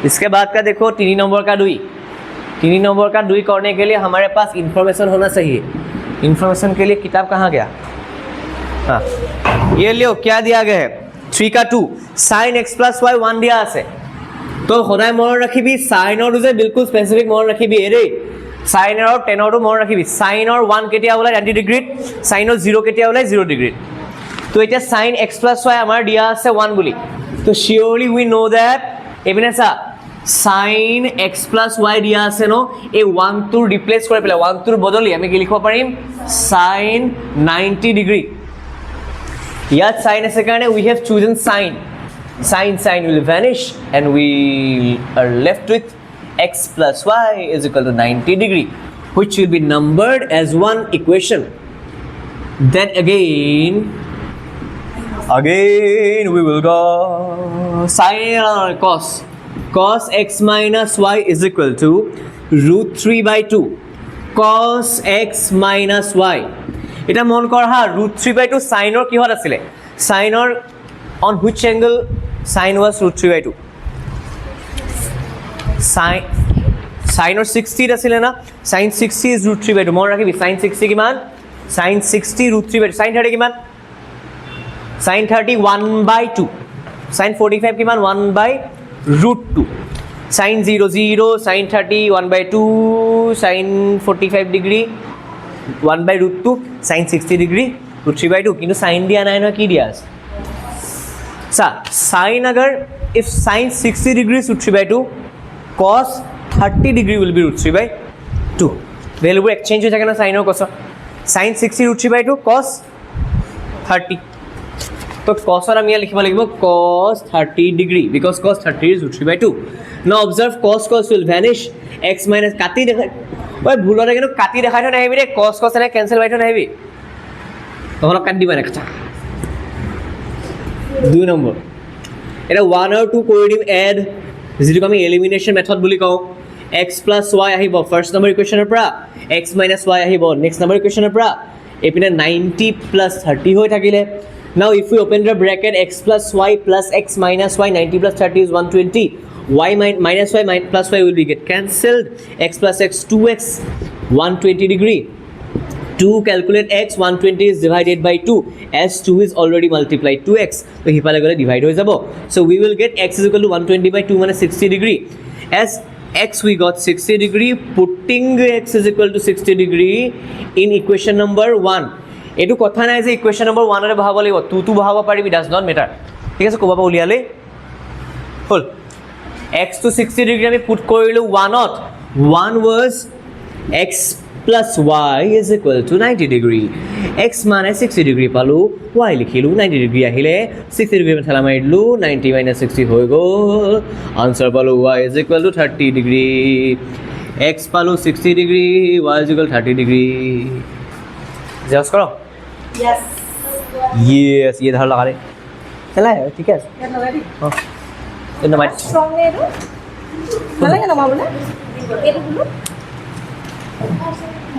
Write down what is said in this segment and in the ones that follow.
इसके बाद का देखो 3 नंबर का दुई। 3 नंबर का दुई करने के लिए हमारे पास इंफॉर्मेशन होना चाहिए। इंफॉर्मेशन के लिए किताब कहाँ गया? हाँ, ये लियो क्या दिया गया है 3 का 2 sin x plus y 1 दिया আছে तो সদায় মনত ৰাখিবি সাইনৰ যে বিলকুল স্পেসিফিক মনত ৰাখিবি এৰে সাইনৰ আৰু টেনৰ মনত ৰাখিবি সাইনৰ 1 কেতিয়া ওলাই 90 ডিগ্ৰীত সাইনৰ 0 কেতিয়া ওলাই 0 ডিগ্ৰীত তো এটা sin x plus y আমাৰ দিয়া আছে 1 বুলি তো surely we know that এবিনে সা sin x plus y দিয়া আছে ন এই 1 টো ৰিপ্লেস কৰি পেলাই 1 টোৰ বদলি আমি কি লিখিব পাৰিম sin 90 ডিগ্ৰী ইয়াত sin আছে কাৰণে we have chosen sin will vanish and we are left with x plus y is equal to 90 degree which will be numbered as one equation. Then again we will go sin cos x minus y is equal to root 3 by 2 cos x minus y এটা মন কৰ হা root 3 by 2 sin or কিহত আছিল sin or on which angle sin was root 3 by 2 sin or 60 আছিল না sin 60 is root 3 by 2 মন ৰাখিবি sin 60 কিমান sin 60 root 3 by 2 sin 30 কিমান sin 30 1 by 2 sin 45 কিমান 1 by root 2 sin 0 0 sin 30 1 by 2 sin 45 degree 1 by root 2 sin 60 degree root 3 by 2 কিন্তু sin দিয়া নাই না কি দিয়া আছে सा sin अगर if sin 60 degrees root 3 by 2 cos 30 degree will be root 3 by 2 value will exchange हो जाएगा ना sin और cos sin 60 root 3 by 2 cos 30 तो cos और हम यहाँ लिखने वाले cos 30 degree because cos 30 is root 3 by 2 now observe cos will vanish x minus काटी देखा वो भूल हो रहा है कि काटी देखा तो नहीं भी रे cos ने cancel by तो नहीं भी तो हम लोग काट दी बने कच्चा 2 নম্বৰ এটা 1 আৰু 2 কৰি দিম এড যেটো আমি এলিমিনেশন মেথড বুলি কওঁ x + y আহিব ফাৰ্স্ট নম্বৰ ইকুৱেচনৰ পৰা x - y আহিব নেক্সট নম্বৰ ইকুৱেচনৰ পৰা এপিনে 90 + 30 হৈ থাকিলে now if we open the bracket x + y + x - y 90 + 30 is 120 y minus y plus y will be get cancelled x + x 2x 120 degree 2 calculate x 120 is divided by 2 as 2 is already multiplied 2x so হিপালে গলে divide হৈ যাব so we will get x is equal to 120 by 2 মানে 60 degree as x we got 60 degree putting x is equal to 60 degree in equation number 1 এটো কথা নাই যে equation number 1 ৰে বহাব লাগিব 2 to বহাব পাৰিবি does not matter ঠিক আছে কোবাবা উলিয়ালে হল x to 60 degree আমি পুট কৰিলো 1 ত 1 was x plus y is equal to 90 degree x মানে 60 degree পালো y লিখিলো 90 degree আহিলে 60 degree মান ঠেলা মাৰিলো 90 minus 60 হৈ গল আনসার পালো y is equal to 30 degree x পালো 60 degree y is equal to 30 degree Xerox করো yes ये ধর लगा दे चला है ठीक है ये लगा दी हां এটা মাই স্ট্রং এরো নালাগে না মাবলে এটা গুলো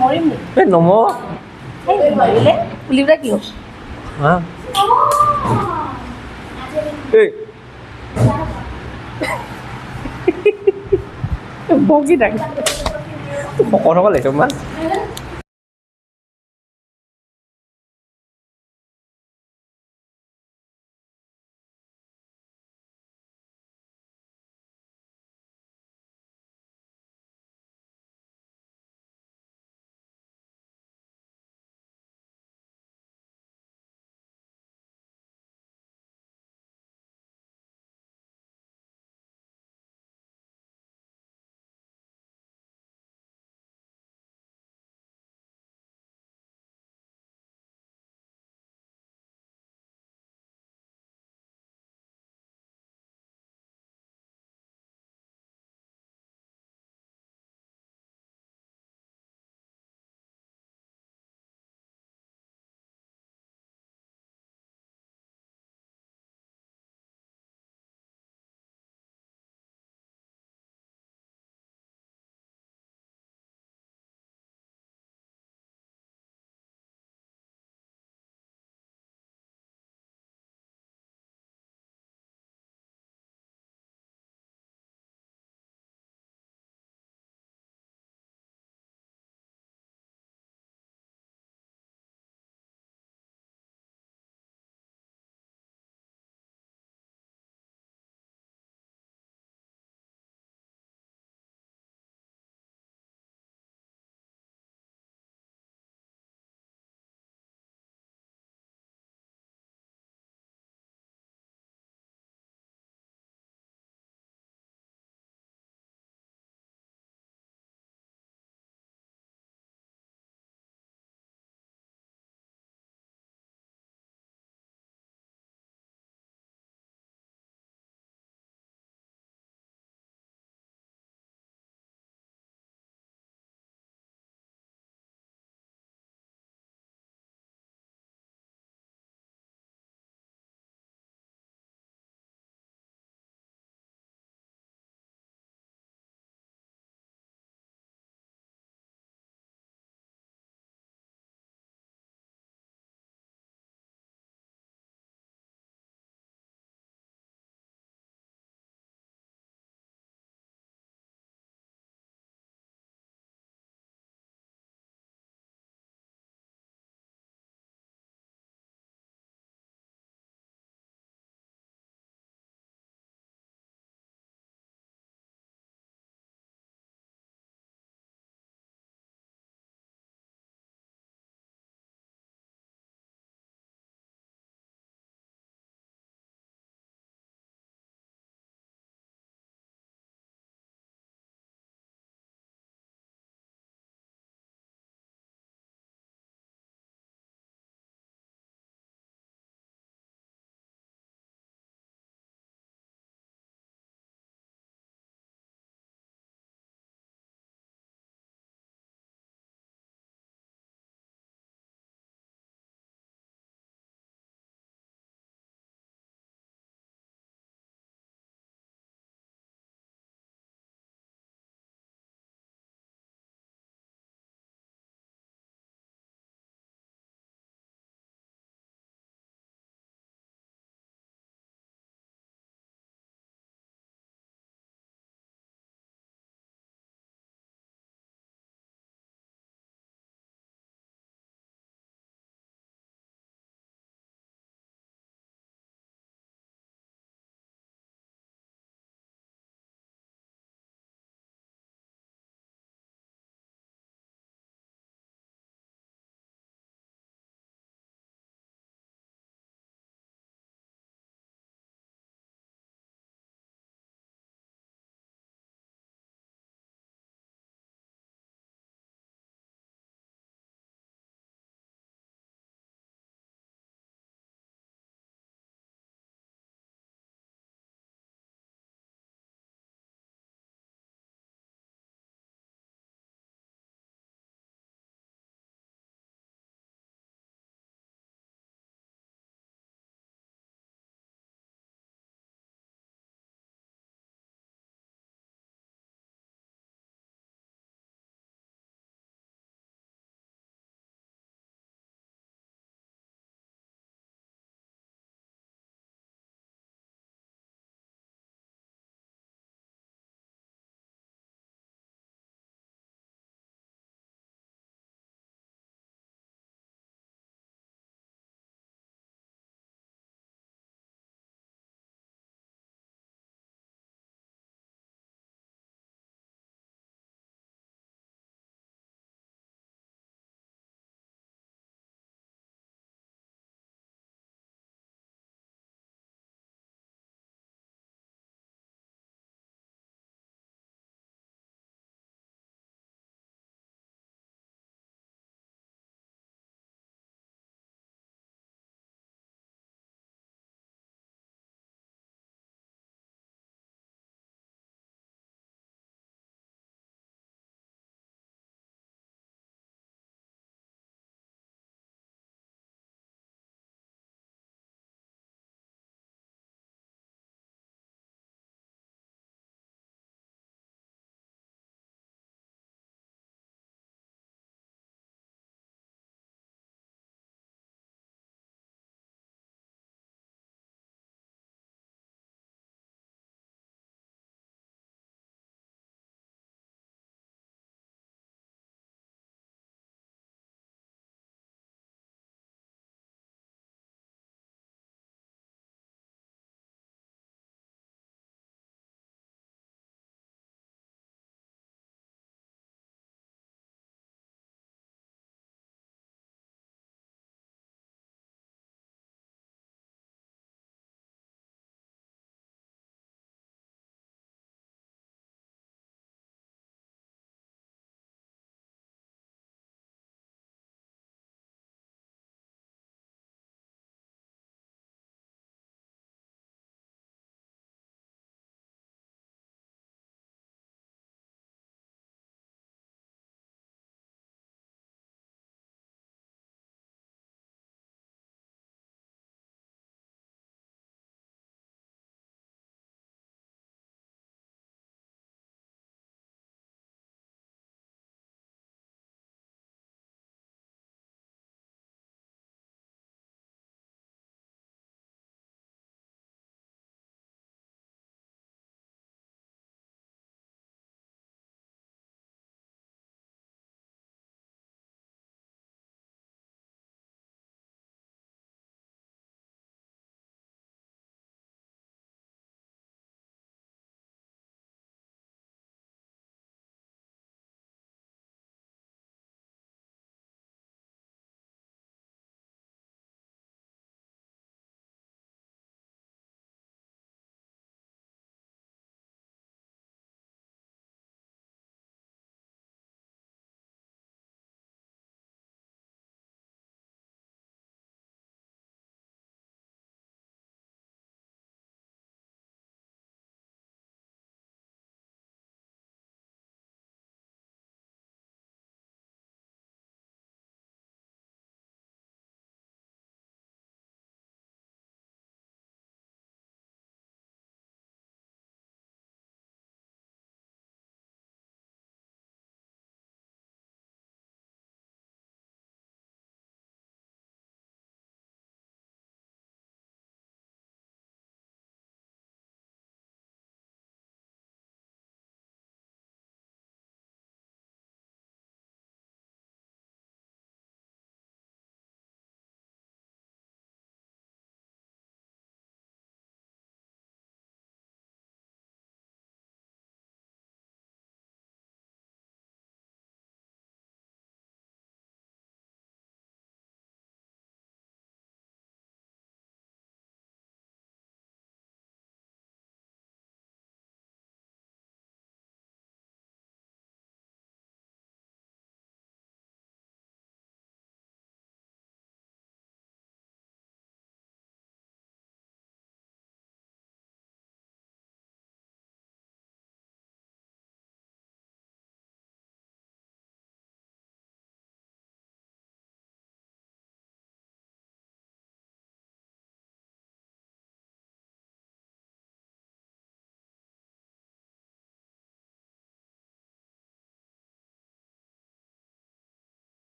মরিম নি নমো এই বলে পুলিবরা কি হস হ্যাঁ এই বগি ডাক কোন বলে তোমার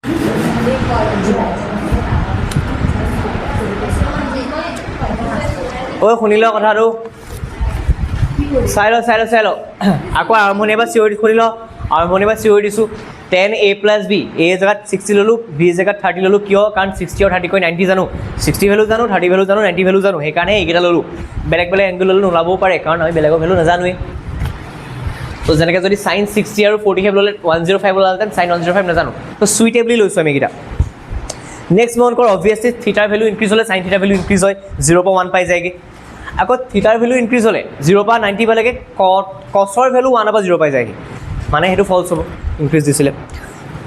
ঐ শুনি ল কথাটো চাই ল আকৌ আৰম্ভণি এবাৰ চিঞৰি শুনি ল আৰম্ভণি এবাৰ চিঞৰি দিছোঁ 10a + b a জেগাত 60 ল'লোঁ b জেগাত 30 ল'লোঁ কিয় কাৰণ 60 আৰু 30 কৈ 90 জানো 60 ভেলু জানো 30 ভেলু জানো 90 ভেলু জানো সেইকাৰণে এইকেইটা ল'লোঁ বেলেগ বেলেগ এংগল ল'লোঁ নোলাবও পাৰে কাৰণ আমি বেলেগৰ ভেলু নাজানোৱেই তো যেনেকৈ যদি sin 60 আৰু 45 ল'লে 105 ওলালেহেঁতেন sin 105 নাজানো তো চুইটেবলি লৈছোঁ আমি এইকেইটা নেক্সট মন কৰ অবভিয়াছলি থিটাৰ ভেলু ইনক্ৰিজ হ'লে sin থিটাৰ ভেলু ইনক্ৰিজ হয় 0 পৰা 1 পাই যায়গৈ আকৌ থিটাৰ ভেলু ইনক্ৰিজ হ'লে 0 পৰা 90 পালেগৈ কছৰ ভেলু 1 পৰা 0 পাই যায়গৈ মানে সেইটো ফল্ছ হ'ব ইনক্ৰিজ দিছিলে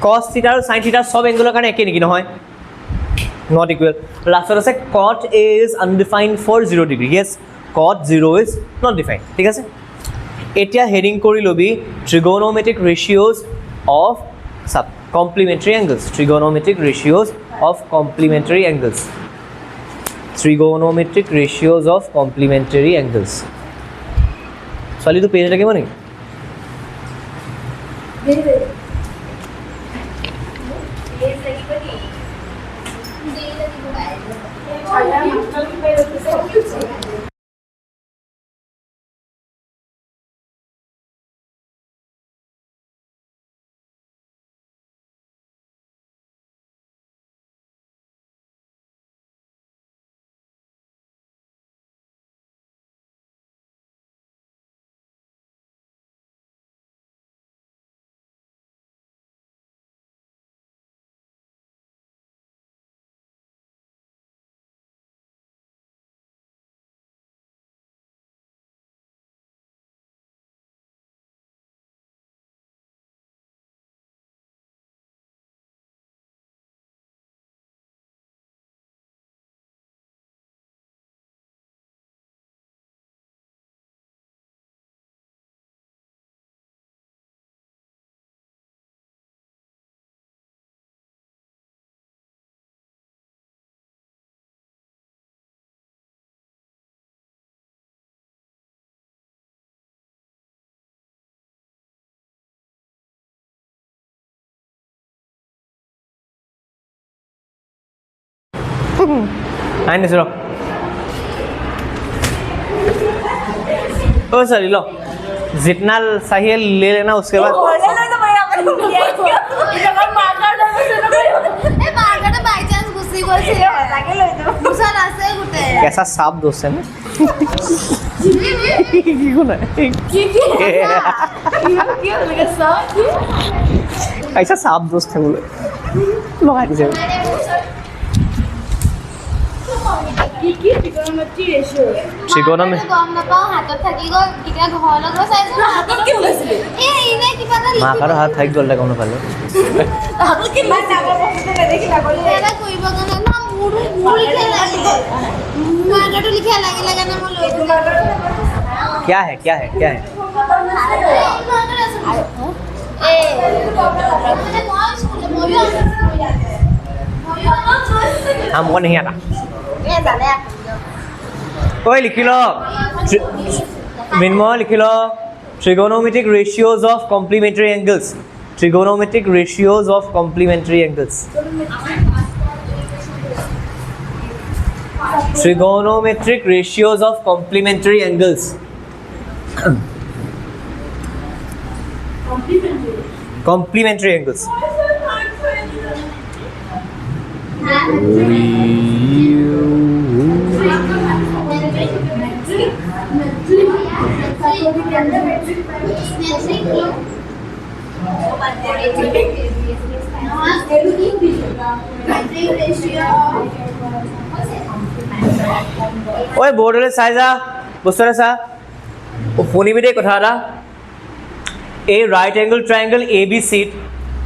কছ থিটা আৰু sin থিটা সব এংগলৰ কাৰণে একে নেকি নহয় নট ইকুৱেল লাষ্টত আছে cot a is undefined for 0 degree yes cot 0 is not defined ঠিক আছে এতিয়া হেডিং কৰি ল'বি trigonometric ratios of complementary angles trigonometric ratios of complementary angles trigonometric ratios of complementary angles ছোৱালীটো পেজ লাগিব নেকি आए नहीं सुनो ओ सर लो जितना चाहिए ले लेना उसके बाद कैसा साफ दोस्त है ना ऐसा साफ दोस्त है बोले लगा दीजिए মাকৰ হাত থাকি গ'ল গম নাপালো क्या है हमको नहीं आता ओए लिख लो मिनमो लिख लो trigonometric ratios of complementary angles trigonometric ratios of complementary angles trigonometric ratios of complementary angles complementary angles ओए बोर्डले চাই যা বস্তুটা চা ও শুনিবি দেই কথা এটা এই রাইট এঙ্গল ট্রায়াঙ্গল ABC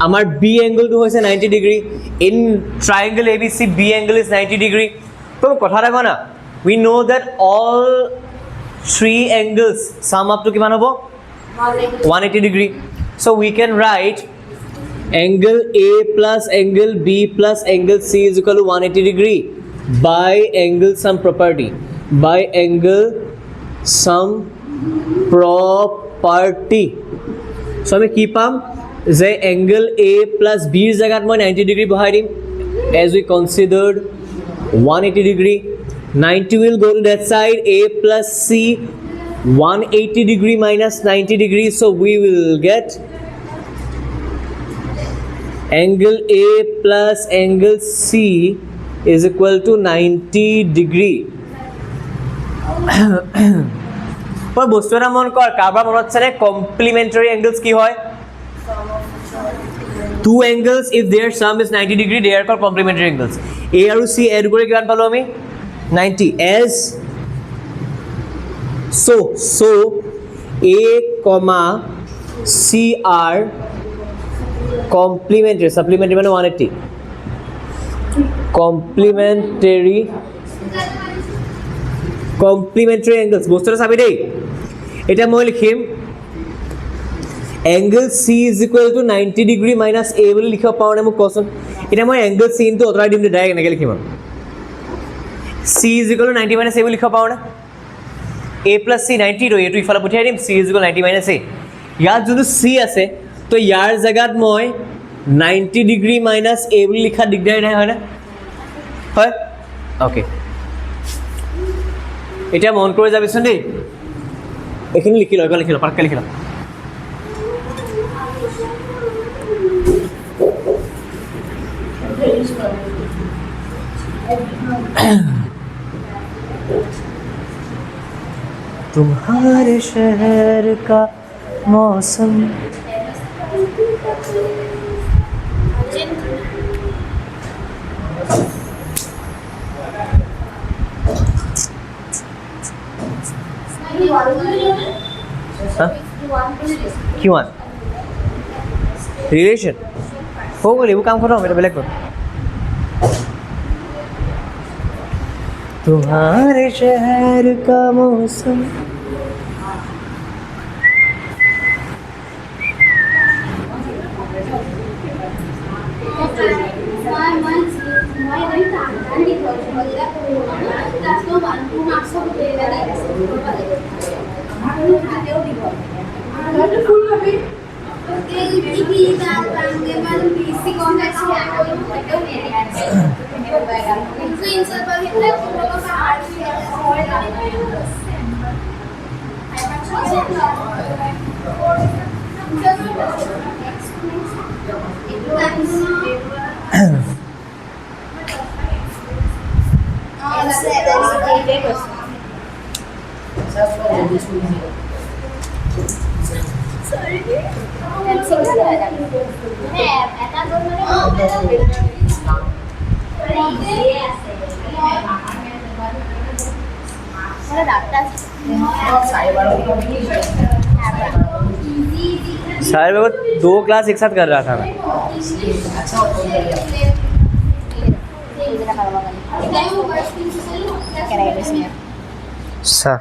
আমার B এঙ্গলটো হৈছে 90 degree in triangle ABC B angle is 90 degree তো কথা এটা কনা we know that all three angles sum up to কিমান হ'ব 180 degree so we can write angle A plus angle B plus angle C is equal to 180 degree by angle sum property by angle sum property so আমি কি পাম যে angle A plus B ৰ জাগাত মই 90 degree বহাই দিম as we considered 180 degree 90 will go to that side A plus C 180 degree minus 90 degree so we will get angle A plus angle C is equal to 90 degree पर বস্তু এটা মন কৰ কাৰবাৰ মনত আছে কমপ্লিমেন্টাৰী এংগলছ কি হয় two angles if their sum is 90 degree they are called complementary angles A আৰু C add কৰি কিমান পালো আমি 90 as so A comma C are complementary supplementary মানে 180 complementary angles বস্তুটা চাবি দেই এটা মই লিখিম angle C is equal to 90 degree minus A বুলি লিখিব পাৰো নে মোক কোৱাচোন এটা মই angle C ইনটু অতৰাই দিম ডাইৰেক্ট এনেকৈ লিখিম C is equal to 90 minus A বুলি লিখিব পাৰো নে A plus C 90 ৰ এইটো ইফালে পঠিয়াই দিম C is equal to 90 minus A ইয়াত যোনটো C আছে তো ইয়াৰ জাগাত মই 90 degree minus A বুলি লিখা দিগদাৰ নাই হয় না হয় ওকে এটা মন কৰি যাবিচোন দেই এখিনি লিখি ল পাৰকে লিখি ল तुम्हारे शहर का मौसम কিমান ৰিলেশ্যন হৈ গ'ল এইবোৰ কাম খতম এটা বেলেগ কৰো तुम्हारे शहर का मौसम सारे लोग 2 क्लास एक साथ कर रहा था मैं सा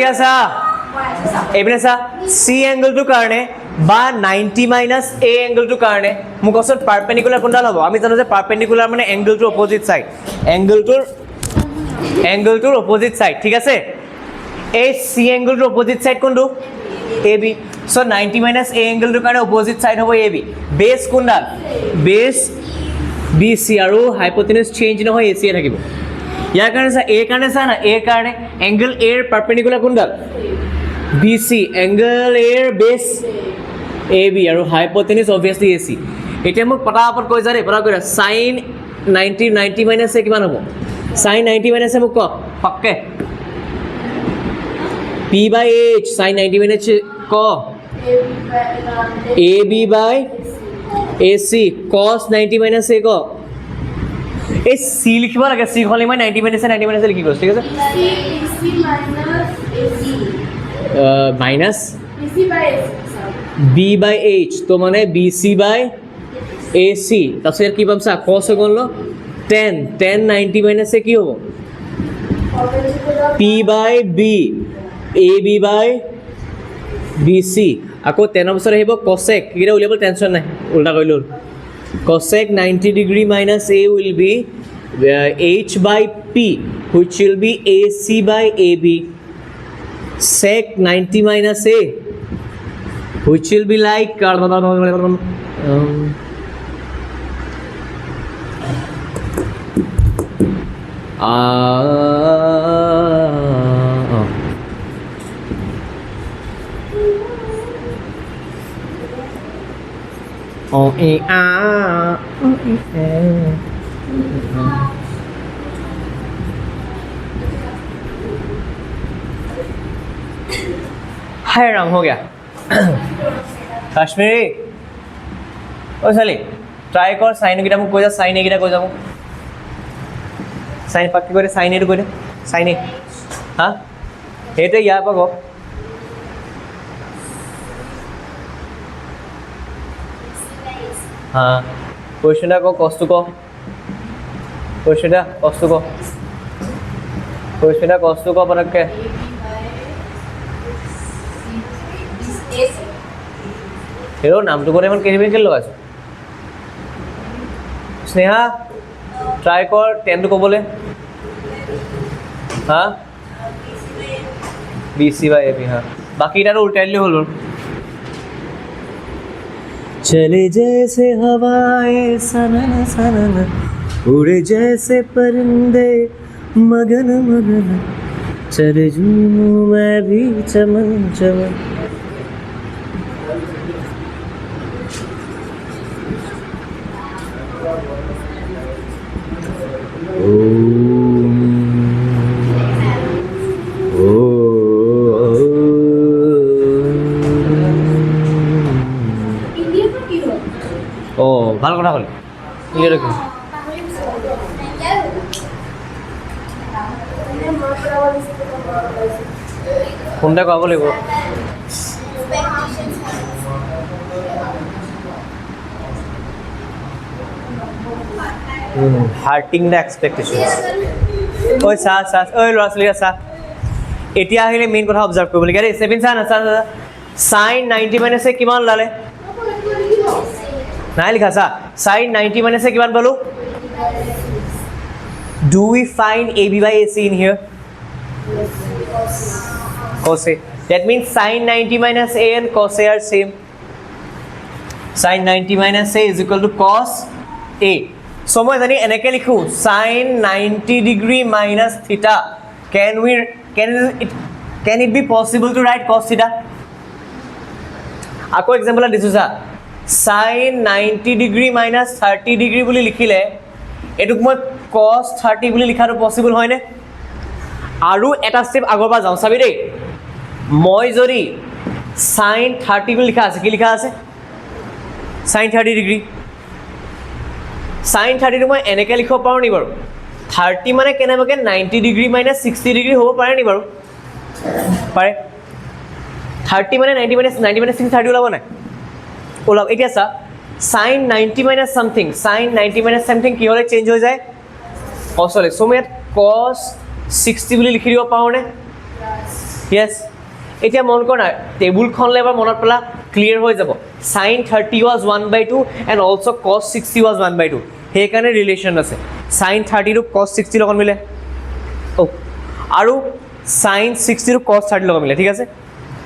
এতিয়া চা এইপিনে চা চি এংগলটোৰ কাৰণে বা 90 মাইনাছ এ এংগলটোৰ কাৰণে মোক কৈছে পাৰপেণ্ডিকুলাৰ কোনডাল হ'ব আমি জানো যে পাৰপেণ্ডিকুলাৰ মানে এংগলটোৰ অপজিট সাইড এংগলটোৰ অপজিট সাইড ঠিক আছে এই চি এংগলটোৰ অপজিট সাইড কোনটো এ বি সো 90 মাইনাছ এ এংগলটোৰ কাৰণে অপজিট সাইড হ'ব এ বি বেছ কোনডাল বেছ বি চি আৰু হাইপোটেনিউজ চেঞ্জ নহয় এ চি এ থাকিব ইয়াৰ কাৰণে চা এ কাৰণে চা না এ কাৰণে এংগল এৰ পাৰপেণ্ডিকুলাৰ কোনডাল বি চি এংগল এৰ বেছ এ বি আৰু হাইপোটেনিউজ অবভিয়াছলি এ চি এতিয়া মোক পটাপট কৈ যা দেই পটা কৈ সাইন 90 মাইনাছ এ কিমান হ'ব সাইন 90 মাইনাছ এ মোক ক পক্কে P by H sine 90 minus ক A B by A C কস 90 মাইনাছ এ ক এই চি লিখিব লাগে চি খালি মই 90 মাইনাছ লিখি গৈছো ঠিক আছে মাইনাছ বি বাই এইচ তো মানে বি চি বাই এ চি তাৰপিছত কি পাম চা কস হৈ গ'ল ন 10 90 মাইনাছ এ কি হ'ব P by B A B by B C আকৌ 10 পিছত আহিব কসেক কিটা উলিয়াব টেনশ্যন নাই উল্টা কৰিলোঁ cosec 90 degree minus a will be h by p which will be ac by ab sec 90 minus a which will be like O E A O E A हाय राम हो गया काश्मीरी ओ साली ट्राई कर sign guitar मुक कोइ जा sign ए guitar कोइ जा मुक साइन पक्की करे साइन ए कोइ दे साइन ए हां हेते या पागो हाँ क्वेश्चन को कॉस्ट को क्वेश्चन कॉस्ट को क्वेश्चन कॉस्ट को पर के हेरो नाम तो करे मन केमिकल लगाइছো स्नेहा ट्राई कर 10 को बोले हाँ बीसी बाय एबी हाँ बाकी इटा तो उल्टा लियो हलो चले जैसे हवाएं सनन सनन उड़े जैसे परिंदे मगन मगन चले झूमूं मैं भी चमन चमन ভাল কথা কলি ইয়ে রাখি কোনটা কব লাগিব হার্টিং দ্য এক্সপেক্টেশনস ওই সা ওই লৰাছলিয়া সা এতিয়া আহিলে মেইন কথা অবজার্ভ কৰিব লাগে ৰে 7 সা না sin 90 মাইনাস এ কিমান লালে নাই লিখা সা sin 90 minus a কিমান পালো do we find ab by ac in here cos a that means sin 90 minus a and cos a are same sin 90 minus a is equal to cos a so মই জানি এনেকে লিখো sin 90 degree minus theta can it be possible to write cos theta আকৌ example দিছো সা sin 90 degree minus 30 degree বুলি লিখিলে এটুক মই cos 30 বুলি লিখাটো পসিবল হয়নে আৰু এটা স্টেপ আগৰবা যাও চাবি দেই মই যদি sin 30 বুলি লিখা আছে কি লিখা আছে sin 30 degree sin 30 টো মই এনেকে লিখিব পাৰো নি বাৰু 30 মানে কেনেবাকে 90 degree minus 60 degree হ'ব পাৰে নি বাৰু পাৰে 30 মানে 90 minus 60 30 ওলাব নাই ওলাব এতিয়া সা sin 90 minus something sin 90 minus something কি হলে চেঞ্জ হৈ যায় অসলে সো মই cos 60 বুলি লিখি দিব পাৰো নে Yes. এতিয়া মন কৰা টেবুলখনলৈ এবাৰ মনত পেলা ক্লিয়াৰ হৈ যাব sin 30 was 1/2 and also cos 60 was 1/2 সেইকাৰণে ৰিলেশ্যন আছে sin 30 টো cos 60 লগত মিলে আৰু sin 60 টো cos 30 লগত মিলে ঠিক আছে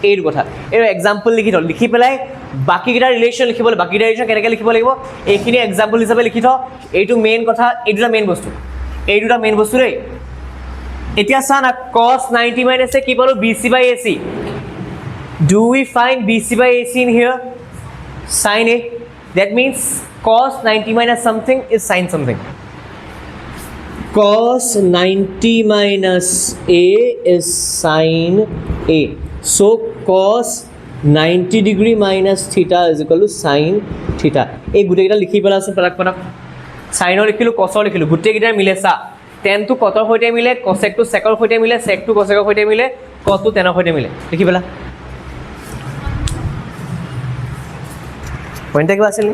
এইটো কথা এই এক্সাম্পল লিখি থ লিখি পেলাই বাকিকেইটা ৰিলেশ্যন লিখিবলৈ বাকিকেইটা ৰিলেশ্যন কেনেকৈ লিখিব লাগিব এইখিনি এক্সাম্পল হিচাপে লিখি থ এইটো মেইন কথা এই দুটা মেইন বস্তু দেই এতিয়া চা না cos 90 minus a কি পালো BC by AC do we find BC by AC in here sin A that means cos 90 minus something is sin something cos 90 minus A is sin A so cos 90 degree minus theta is equal to sin theta এই গুটেকেইটা লিখি পেলাছো পৰাক sin লিখিলো cos লিখিলো গুটেকেইটা মিলে চা tan to cot সৈতে মিলে cosec to sec সৈতে মিলে sec to cosec সৈতে মিলে cot to tan সৈতে মিলে লিখি পেলা পইণ্ট কিবা আছিল নি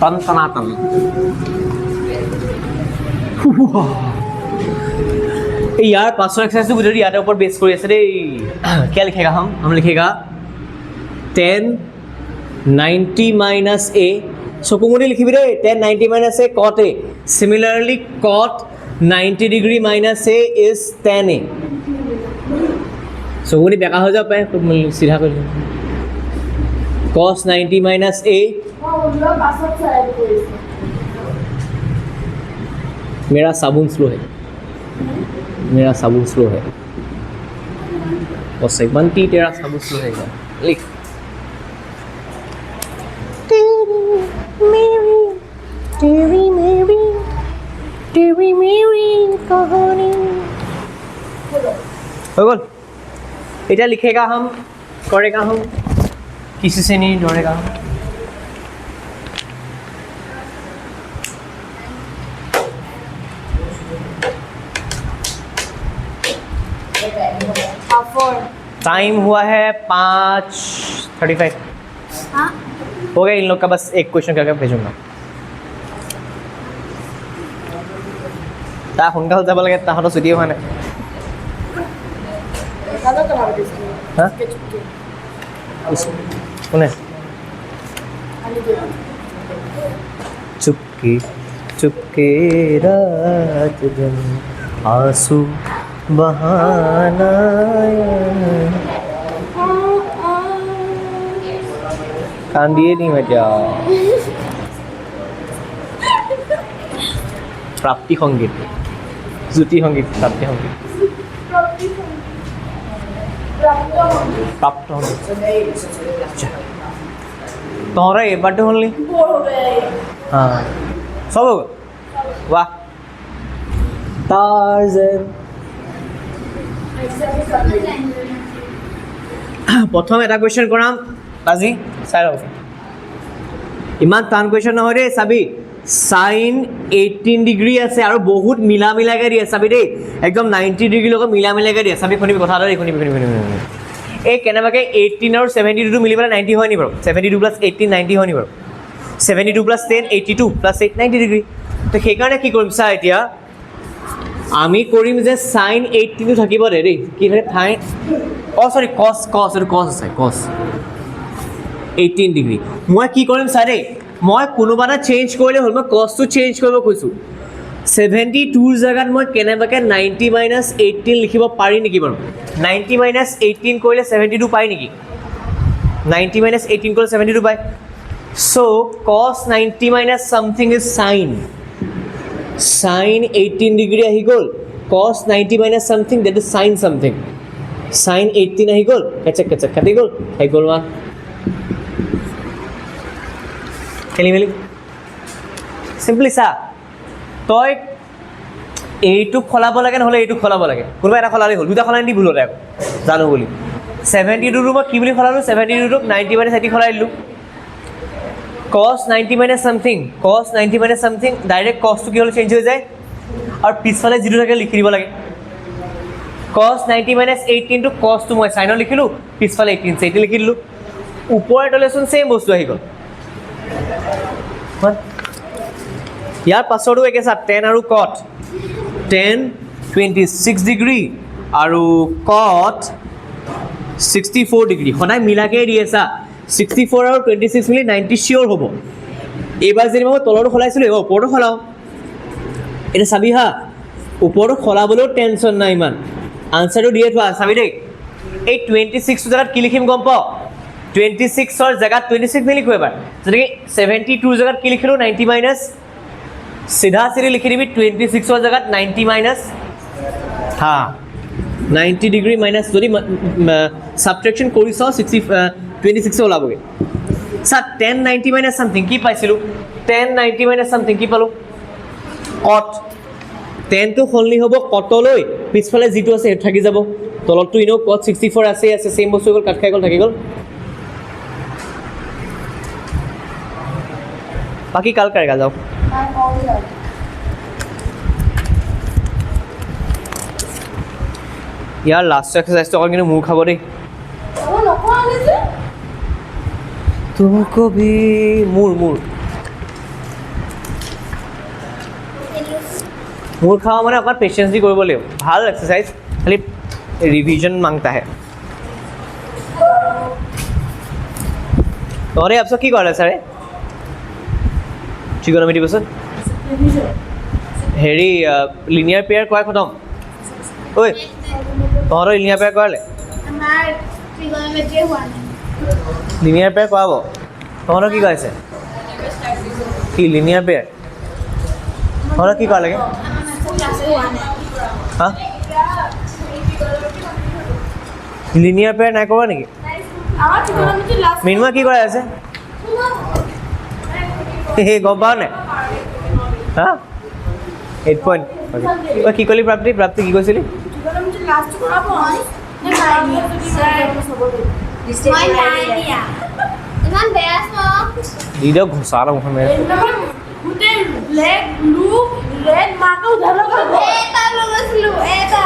तन सनातन यार 500 एक्सरसाइज को यार ऊपर बेस कर क्या लिखेगा हम लिखेगा 10 90 माइनस ए चकुमुनि लिखिबि रे 10 90 minus A cot a similarly cot 90 degree minus a is tan a चकुमुनि बेका हो जा पाए सीधा कर cos 90 minus a मेरा साबुन स्लो है बस एक बनती तेरा सब कुछ रहेगा लिख तेरी मेरी कहानी हो गल इतना लिखेगा हम करेगा हम किसी से नहीं डरेगा टाइम हुआ है 5:35 हो गया इन लोग का बस एक क्वेश्चन करके भेजूंगा ता সোনকালে যাব লাগে তাহতৰ ছুটি হোৱা নাই কোনে चुपके चुपके रात दिन आंसू बहाना कांदिए नहीं मैं क्या प्राप्ति संगीत ज्योति संगीत प्राप्ति संगीत प्राप्त तोहरा ये बर्थडे होली हाँ सब होगा वाह टार्ज़न प्रथम এটা কোৱেশ্চন কৰাম আজি চাই লওক ইমান টান কোৱেশ্চন নহয় ৰে চাবি sin 18 ডিগ্ৰী আছে আৰু বহুত মিলা মিলাকে দিয়ে চাবি দেই একদম 90 ডিগ্ৰী লগত মিলা মিলাকে দিয়ে চাবি শুনিবি কথা এটা শুনিবি এই কেনেবাকে 18 আৰু 72 মিলিবলৈ 90 হয় নি বাৰু 72 + 18 90 হয় নি বাৰু 72 + 10 82 + 8 90 ডিগ্ৰী তো সেইকাৰণে কি কৰিম চা এতিয়া আমি কৰিম যে sin 18 থাকিব ৰে কি থাকে ঠাই সৰি cos এইটো cos আছে cos 18 ডিগ্ৰী মই কি কৰিম চা দেই মই কোনোবা এটা চেঞ্জ কৰিলে হ'ল মই cos টো চেঞ্জ কৰিব কৈছো 72 জায়গাত মই কেনেবাকে 90 - 18 লিখিব পাৰি নেকি বাৰু 90 - 18 কৰিলে 72 পাই নেকি 90 - 18 কৰিলে 72 পাই so cos 90 - something is sin 18 degree আহি গ'ল cos 90 - something that is sin something sin 18 আহি গ'ল কেচক কাটি গ'ল আহি গ'ল ওয়ান খেলি মেলি সিম্পলি চা তই এইটো খলাব লাগে নহ'লে এইটো খলাব লাগে কোনোবা এটা খলালে হ'ল দুটা খলাই দি ভুল হ'ল আকৌ জানো বুলি 72 টো মই কি বুলি খলালো 72 টোক 90 - 80 খলাই দিলোঁ cos 90 - something cos 90 - something direct cos টো কি হ'ল চেঞ্জ হৈ যায় আৰু পিছফালে যিটো থাকে লিখি দিব লাগে cos 90 - 18 টো cos টো মই সাইনত লিখিলোঁ পিছফালে 18 18 লিখি দিলোঁ ওপৰৰ তলেচোন সেম বস্তু আহি গ'ল ইয়াৰ পাছতো একে চা tan আৰু cot tan 26 ডিগ্ৰী আৰু cot 64 ডিগ্ৰী সদায় মিলাকে দিয়ে চা 64 আৰু 26 মিলি 90 চিয়ৰ হ'ব এইবাৰ যদি মই তলৰটো খলাইছিলোঁ এইবাৰ ওপৰটো খলাওঁ এটা চাবি হা ওপৰটো খলাবলৈও টেনশ্যন নাই ইমান আনচাৰটো দিয়ে থোৱা চাবি দেই এই 26 জেগাত কি লিখিম গম পাওঁ 26 জেগাত 26 নিলিখোঁ এবাৰ যেনেকৈ 72 জেগাত কি লিখিলোঁ 90 - চিধা চিধি লিখি দিবি 26 জেগাত 90 - হা 90 ডিগ্ৰী মাইনাছ যদি ছাবট্ৰেকশ্যন কৰি চাওঁ 26 ওলাবগৈ চা 10 90 - something কি পাইছিলোঁ 10 90 - something কি পালোঁ cot 10 টো সলনি হ'ব কটলৈ পিছফালে যিটো আছে সেইটো থাকি যাব তলতটো ইনো cot 64 আছে সেম বস্তু গ'ল কাট খাই গ'ল থাকি গ'ল बाकी कल करेगा जाओ यार लास्ट एक्सरसाइज तो और किने मुंह खाबो रे तुमको भी मूर खावा माने अकन पेशेंस দি কৰিব লাগিব ভাল এক্সারসাইজ খালি रिवीजन मांगता है तोरे अब सब की कर सर trigonometry बस हेरी लिनियर पेयर कोई खत्म ओए तोरो लिनियर पेयर करले हमार ट्रिगोनोमेट्री हुआ नहीं लिनियर पेयर कोआबो तोरो की कहैसे की लिनियर पेयर तोरो की कर लगे हां লিনিয়াৰ পেয়াৰ নাই কৰা নেকি আমার trigonometry last মিনমা কি কৰাই আছে গম পাও নাই হা 8 পইণ্ট ঐ কি কলি প্ৰাপ্তি প্ৰাপ্তি কি কৈছিলি trigonometry last কৰাবো নে ইমান বেয়া দি দিয়ক ঘোচালা মুখে মেৰে গোটে ব্লেক ব্লু ৰেড মাৰ্কও ধৰক এটা লগাইছিলো এটা